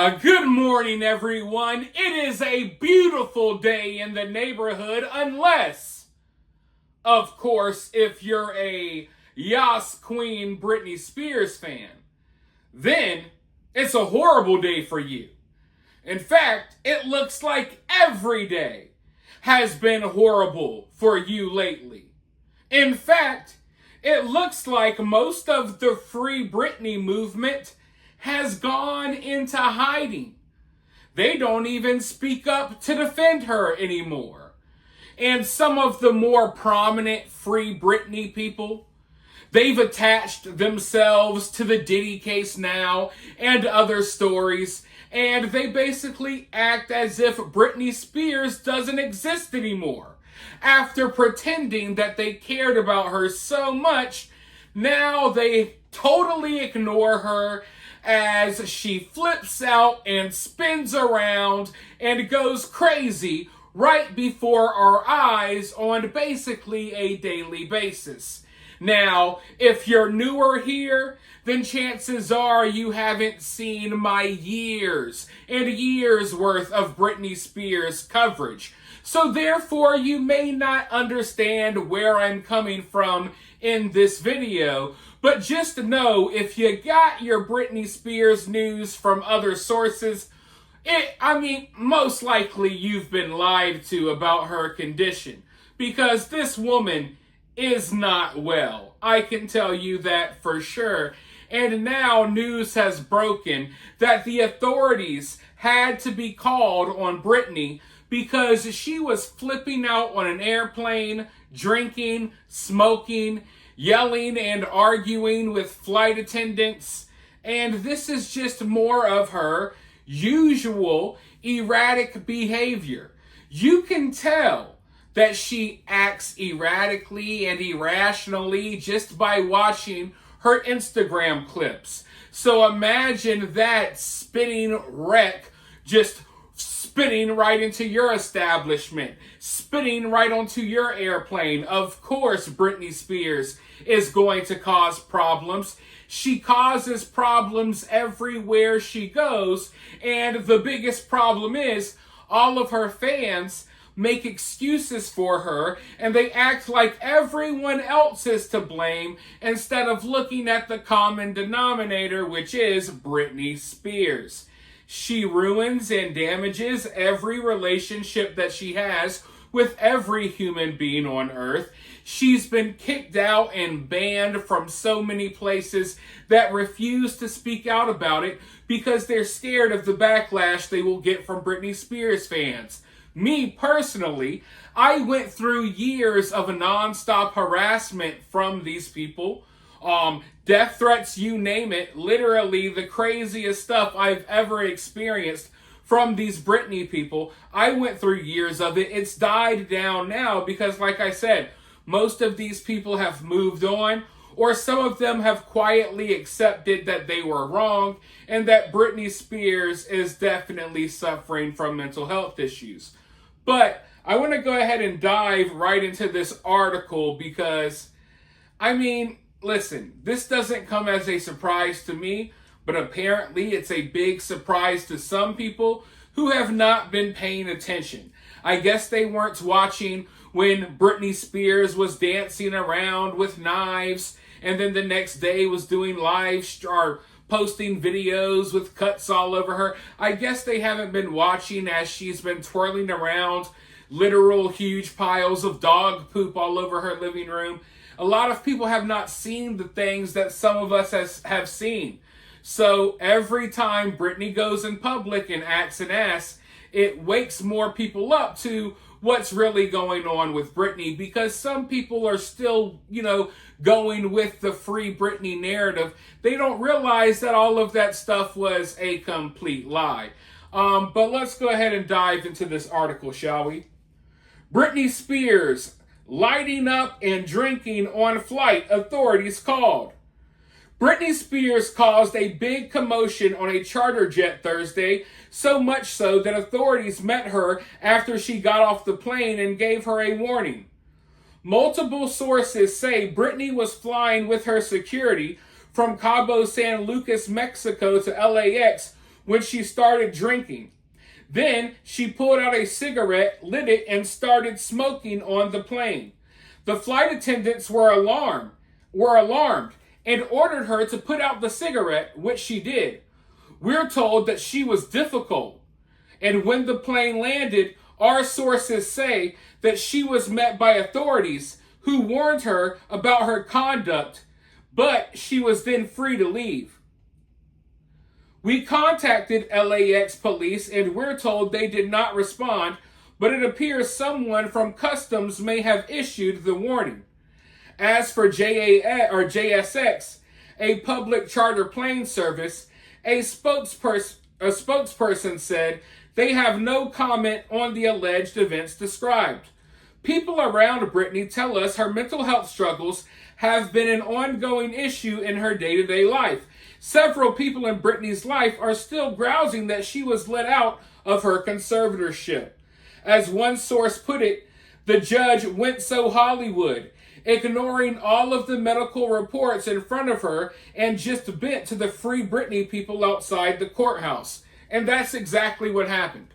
Good morning, everyone. It is a beautiful day in the neighborhood, unless, of course, if you're a Yas Queen Britney Spears fan. Then it's a horrible day for you. In fact, it looks like every day has been horrible for you lately. In fact, it looks like most of the Free Britney movement has gone into hiding. They don't even speak up to defend her anymore. And some of the more prominent Free Britney people, they've attached themselves to the Diddy case now and other stories, and they basically act as if Britney Spears doesn't exist anymore. After pretending that they cared about her so much, now they totally ignore her as she flips out and spins around and goes crazy right before our eyes on basically a daily basis. Now, if you're newer here, then chances are you haven't seen my years and years worth of Britney Spears coverage. So therefore, you may not understand where I'm coming from in this video. But just know, if you got your Britney Spears news from other sources, most likely you've been lied to about her condition. Because this woman is not well. I can tell you that for sure. And now news has broken that the authorities had to be called on Britney because she was flipping out on an airplane, drinking, smoking, yelling and arguing with flight attendants. And this is just more of her usual erratic behavior. You can tell that she acts erratically and irrationally just by watching her Instagram clips. So imagine that spinning wreck just spinning right into your establishment, spinning right onto your airplane. Of course, Britney Spears is going to cause problems. She causes problems everywhere she goes, and the biggest problem is all of her fans make excuses for her, and they act like everyone else is to blame instead of looking at the common denominator, which is Britney Spears. She ruins and damages every relationship that she has with every human being on earth. She's been kicked out and banned from so many places that refuse to speak out about it because they're scared of the backlash they will get from Britney Spears fans. Me personally, I went through years of nonstop harassment from these people. Death threats, you name it, literally the craziest stuff I've ever experienced from these Britney people. I went through years of it. It's died down now because, like I said, most of these people have moved on, or some of them have quietly accepted that they were wrong and that Britney Spears is definitely suffering from mental health issues. But I want to go ahead and dive right into this article because, listen, this doesn't come as a surprise to me, but apparently it's a big surprise to some people who have not been paying attention. I guess they weren't watching when Britney Spears was dancing around with knives and then the next day was doing posting videos with cuts all over her. I guess they haven't been watching as she's been twirling around literal huge piles of dog poop all over her living room. A lot of people have not seen the things that some of us have seen. So every time Britney goes in public and acts an ass, it wakes more people up to what's really going on with Britney, because some people are still, going with the Free Britney narrative. They don't realize that all of that stuff was a complete lie. But let's go ahead and dive into this article, shall we? Britney Spears lighting up and drinking on flight, authorities called. Britney Spears caused a big commotion on a charter jet Thursday, so much so that authorities met her after she got off the plane and gave her a warning. Multiple sources say Britney was flying with her security from Cabo San Lucas, Mexico to LAX when she started drinking. Then she pulled out a cigarette, lit it, and started smoking on the plane. The flight attendants were alarmed and ordered her to put out the cigarette, which she did. We're told that she was difficult. And when the plane landed, our sources say that she was met by authorities who warned her about her conduct, but she was then free to leave. We contacted LAX police and we're told they did not respond, but it appears someone from customs may have issued the warning. As for JSX, a public charter plane service, a spokesperson said they have no comment on the alleged events described. People around Britney tell us her mental health struggles have been an ongoing issue in her day-to-day life. Several people in Britney's life are still grousing that she was let out of her conservatorship. As one source put it, the judge went so Hollywood, ignoring all of the medical reports in front of her and just bent to the Free Britney people outside the courthouse. And that's exactly what happened.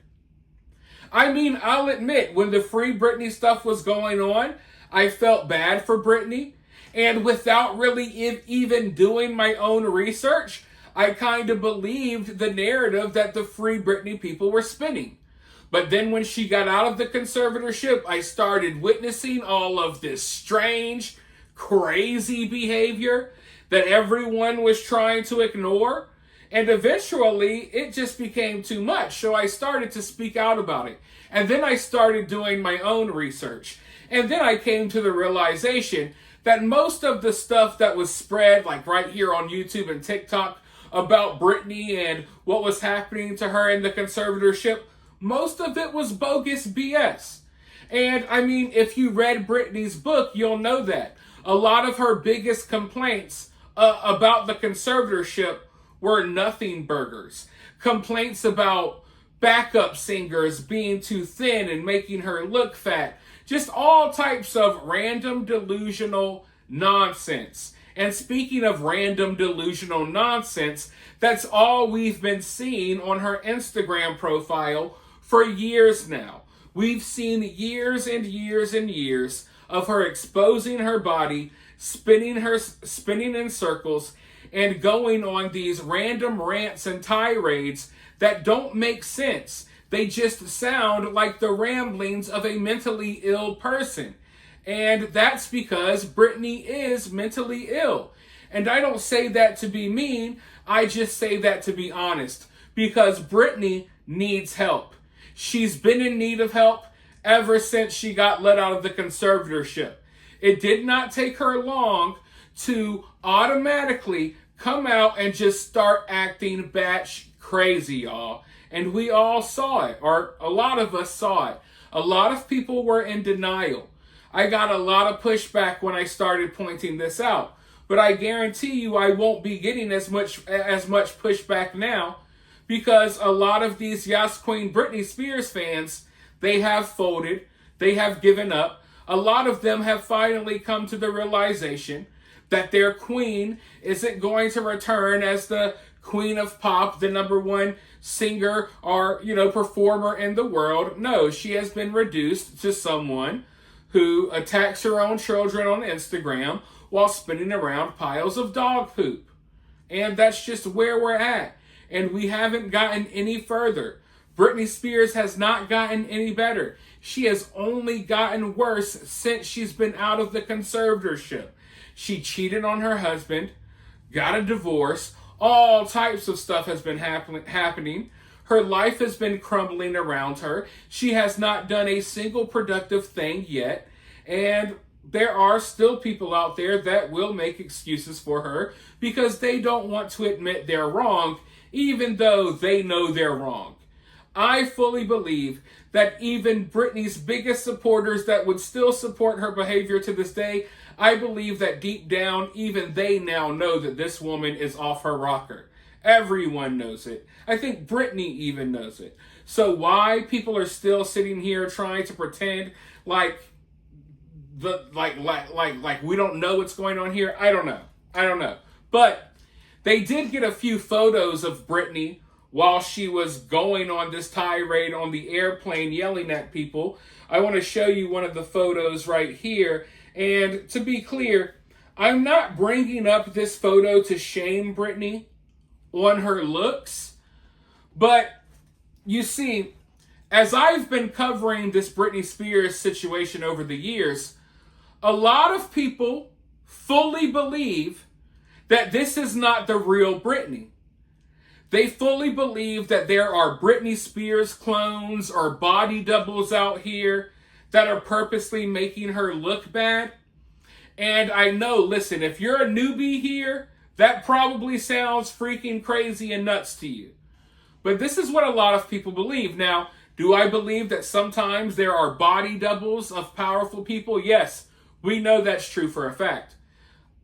I mean, I'll admit, when the Free Britney stuff was going on, I felt bad for Britney. And without really even doing my own research, I kind of believed the narrative that the Free Britney people were spinning. But then when she got out of the conservatorship, I started witnessing all of this strange, crazy behavior that everyone was trying to ignore. And eventually, it just became too much. So I started to speak out about it. And then I started doing my own research. And then I came to the realization that most of the stuff that was spread, like right here on YouTube and TikTok, about Britney and what was happening to her in the conservatorship, most of it was bogus BS. And I mean, if you read Britney's book, you'll know that. A lot of her biggest complaints about the conservatorship were nothing burgers. Complaints about backup singers being too thin and making her look fat. Just all types of random delusional nonsense. And speaking of random delusional nonsense, that's all we've been seeing on her Instagram profile for years now. We've seen years and years and years of her exposing her body, spinning in circles, and going on these random rants and tirades that don't make sense. They just sound like the ramblings of a mentally ill person. And that's because Britney is mentally ill. And I don't say that to be mean, I just say that to be honest. Because Britney needs help. She's been in need of help ever since she got let out of the conservatorship. It did not take her long to automatically come out and just start acting batsh crazy, y'all. And we all saw it, or a lot of us saw it. A lot of people were in denial. I got a lot of pushback when I started pointing this out. But I guarantee you I won't be getting as much pushback now, because a lot of these Yas Queen Britney Spears fans, they have folded, they have given up. A lot of them have finally come to the realization that their queen isn't going to return as the queen of pop, the number one singer or, performer in the world. No, she has been reduced to someone who attacks her own children on Instagram while spinning around piles of dog poop. And that's just where we're at. And we haven't gotten any further. Britney Spears has not gotten any better. She has only gotten worse since she's been out of the conservatorship. She cheated on her husband, got a divorce, all types of stuff has been happening. Her life has been crumbling around her. She has not done a single productive thing yet. And there are still people out there that will make excuses for her because they don't want to admit they're wrong, even though they know they're wrong. I fully believe that even Britney's biggest supporters that would still support her behavior to this day, I believe that deep down, even they now know that this woman is off her rocker. Everyone knows it. I think Britney even knows it. So why people are still sitting here trying to pretend like we don't know what's going on here? I don't know. But they did get a few photos of Britney while she was going on this tirade on the airplane yelling at people. I want to show you one of the photos right here. And to be clear, I'm not bringing up this photo to shame Britney on her looks. But you see, as I've been covering this Britney Spears situation over the years, a lot of people fully believe that this is not the real Britney. They fully believe that there are Britney Spears clones or body doubles out here that are purposely making her look bad. And I know, listen, if you're a newbie here, that probably sounds freaking crazy and nuts to you. But this is what a lot of people believe. Now, do I believe that sometimes there are body doubles of powerful people? Yes, we know that's true for a fact.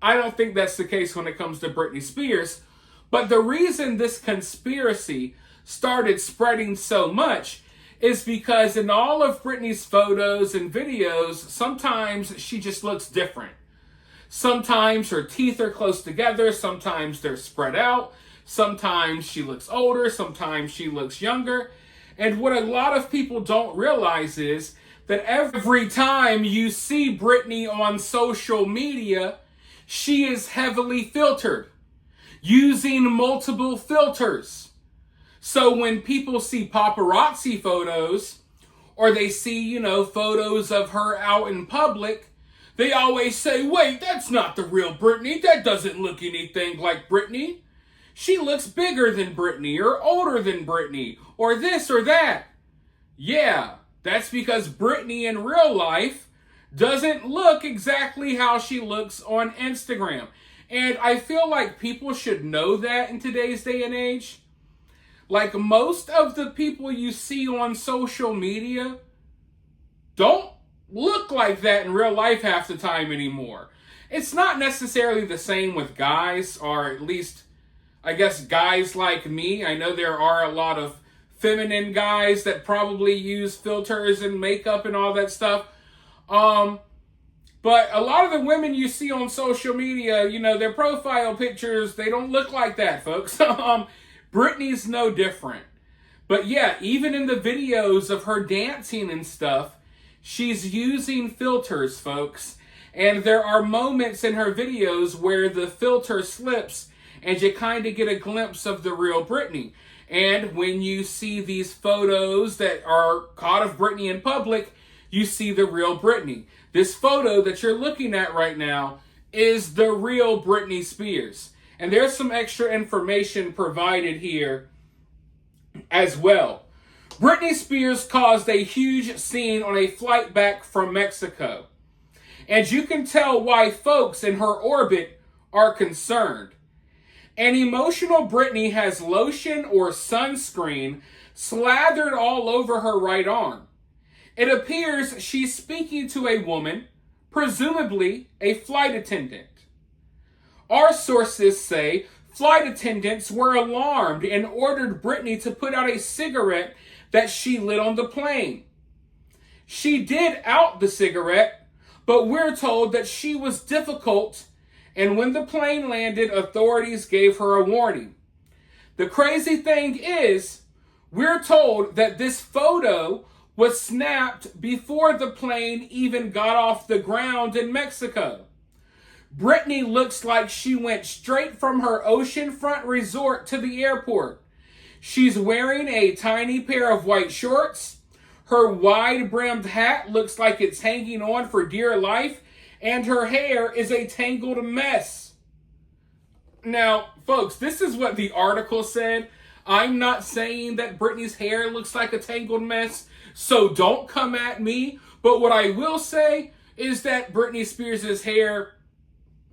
I don't think that's the case when it comes to Britney Spears. But the reason this conspiracy started spreading so much is because in all of Britney's photos and videos, sometimes she just looks different. Sometimes her teeth are close together, sometimes they're spread out, sometimes she looks older, sometimes she looks younger. And what a lot of people don't realize is that every time you see Britney on social media, she is heavily filtered, using multiple filters. So when people see paparazzi photos, or they see, photos of her out in public, they always say, wait, that's not the real Britney. That doesn't look anything like Britney. She looks bigger than Britney, or older than Britney, or this or that. Yeah, that's because Britney in real life doesn't look exactly how she looks on Instagram. And I feel like people should know that in today's day and age. Like, most of the people you see on social media don't look like that in real life half the time anymore. It's not necessarily the same with guys, or at least, I guess, guys like me. I know there are a lot of feminine guys that probably use filters and makeup and all that stuff. But a lot of the women you see on social media, their profile pictures, they don't look like that, folks. Britney's no different. But yeah, even in the videos of her dancing and stuff, she's using filters, folks. And there are moments in her videos where the filter slips and you kind of get a glimpse of the real Britney. And when you see these photos that are caught of Britney in public, you see the real Britney. This photo that you're looking at right now is the real Britney Spears. And there's some extra information provided here as well. Britney Spears caused a huge scene on a flight back from Mexico. And you can tell why folks in her orbit are concerned. An emotional Britney has lotion or sunscreen slathered all over her right arm. It appears she's speaking to a woman, presumably a flight attendant. Our sources say flight attendants were alarmed and ordered Britney to put out a cigarette that she lit on the plane. She did out the cigarette, but we're told that she was difficult, and when the plane landed, authorities gave her a warning. The crazy thing is, we're told that this photo was snapped before the plane even got off the ground in Mexico. Britney looks like she went straight from her oceanfront resort to the airport. She's wearing a tiny pair of white shorts. Her wide-brimmed hat looks like it's hanging on for dear life, and her hair is a tangled mess. Now, folks, this is what the article said. I'm not saying that Britney's hair looks like a tangled mess, so don't come at me. But what I will say is that Britney Spears' hair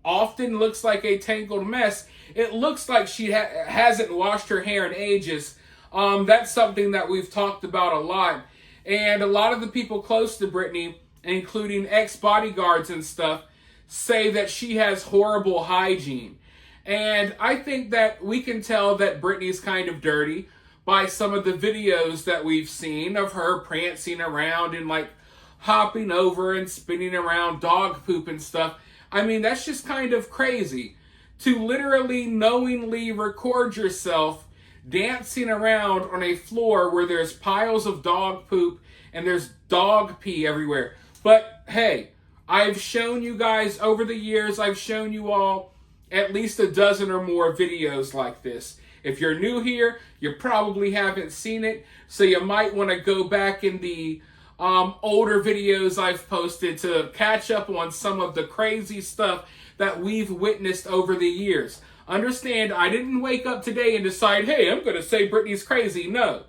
often looks like a tangled mess. It looks like she hasn't washed her hair in ages. That's something that we've talked about a lot. And a lot of the people close to Britney, including ex-bodyguards and stuff, say that she has horrible hygiene. And I think that we can tell that Britney's kind of dirty by some of the videos that we've seen of her prancing around and like hopping over and spinning around dog poop and stuff. I mean, that's just kind of crazy to literally knowingly record yourself dancing around on a floor where there's piles of dog poop and there's dog pee everywhere. But hey, I've shown you guys over the years, I've shown you all at least a dozen or more videos like this. If you're new here, you probably haven't seen it, so you might want to go back in the older videos I've posted to catch up on some of the crazy stuff that we've witnessed over the years. Understand, I didn't wake up today and decide, hey, I'm going to say Britney's crazy. No.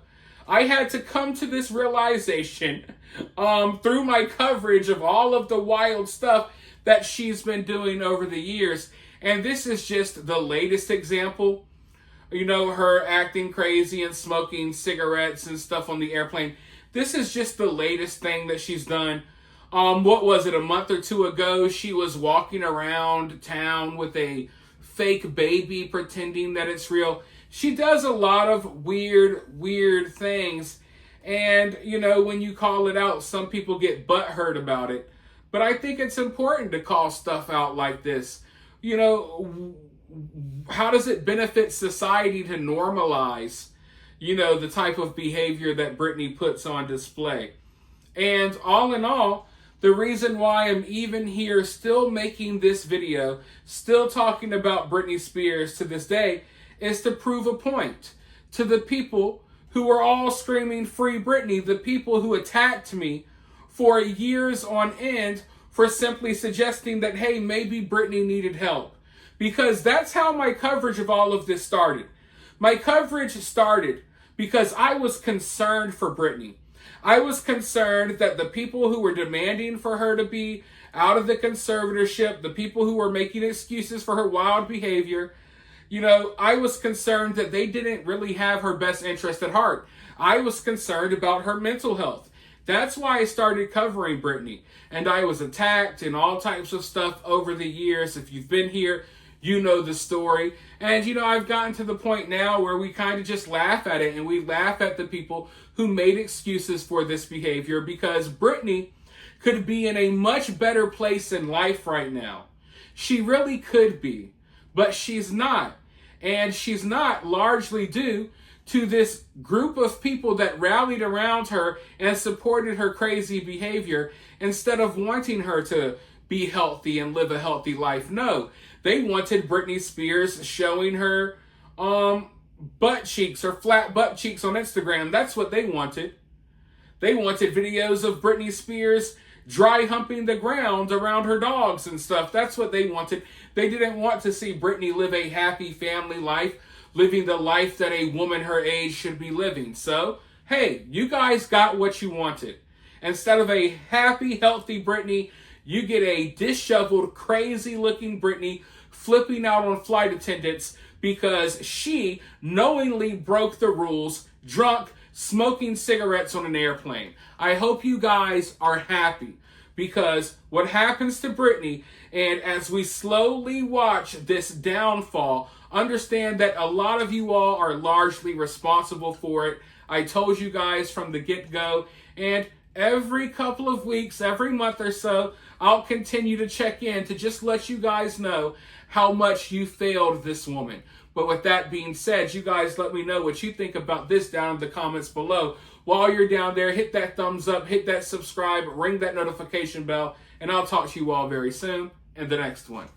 I had to come to this realization through my coverage of all of the wild stuff that she's been doing over the years. And this is just the latest example. You know, her acting crazy and smoking cigarettes and stuff on the airplane. This is just the latest thing that she's done. What was it, a month or two ago, she was walking around town with a fake baby pretending that it's real. She does a lot of weird things. And, you know, when you call it out, some people get butthurt about it. But I think it's important to call stuff out like this. You know, how does it benefit society to normalize, you know, the type of behavior that Britney puts on display? And all in all, the reason why I'm even here still making this video, still talking about Britney Spears to this day, is to prove a point to the people who are all screaming free Britney, the people who attacked me for years on end for simply suggesting that, hey, maybe Britney needed help. Because that's how my coverage of all of this started. My coverage started because I was concerned for Britney. I was concerned that the people who were demanding for her to be out of the conservatorship, the people who were making excuses for her wild behavior, you know, I was concerned that they didn't really have her best interest at heart. I was concerned about her mental health. That's why I started covering Britney. And I was attacked and all types of stuff over the years. If you've been here, you know the story. And, you know, I've gotten to the point now where we kind of just laugh at it, and we laugh at the people who made excuses for this behavior, because Britney could be in a much better place in life right now. She really could be, but she's not. And she's not largely due to this group of people that rallied around her and supported her crazy behavior instead of wanting her to be healthy and live a healthy life. No, they wanted Britney Spears showing her butt cheeks or flat butt cheeks on Instagram. That's what they wanted. They wanted videos of Britney Spears dry humping the ground around her dogs and stuff. That's what they wanted. They didn't want to see Britney live a happy family life, living the life that a woman her age should be living. So, hey, you guys got what you wanted. Instead of a happy, healthy Britney, you get a disheveled, crazy-looking Britney flipping out on flight attendants because she knowingly broke the rules, drunk, smoking cigarettes on an airplane. I hope you guys are happy, because what happens to Britney, and as we slowly watch this downfall, understand that a lot of you all are largely responsible for it. I told you guys from the get-go, and every couple of weeks, every month or so, I'll continue to check in to just let you guys know how much you failed this woman. But with that being said, you guys let me know what you think about this down in the comments below. While you're down there, hit that thumbs up, hit that subscribe, ring that notification bell, and I'll talk to you all very soon in the next one.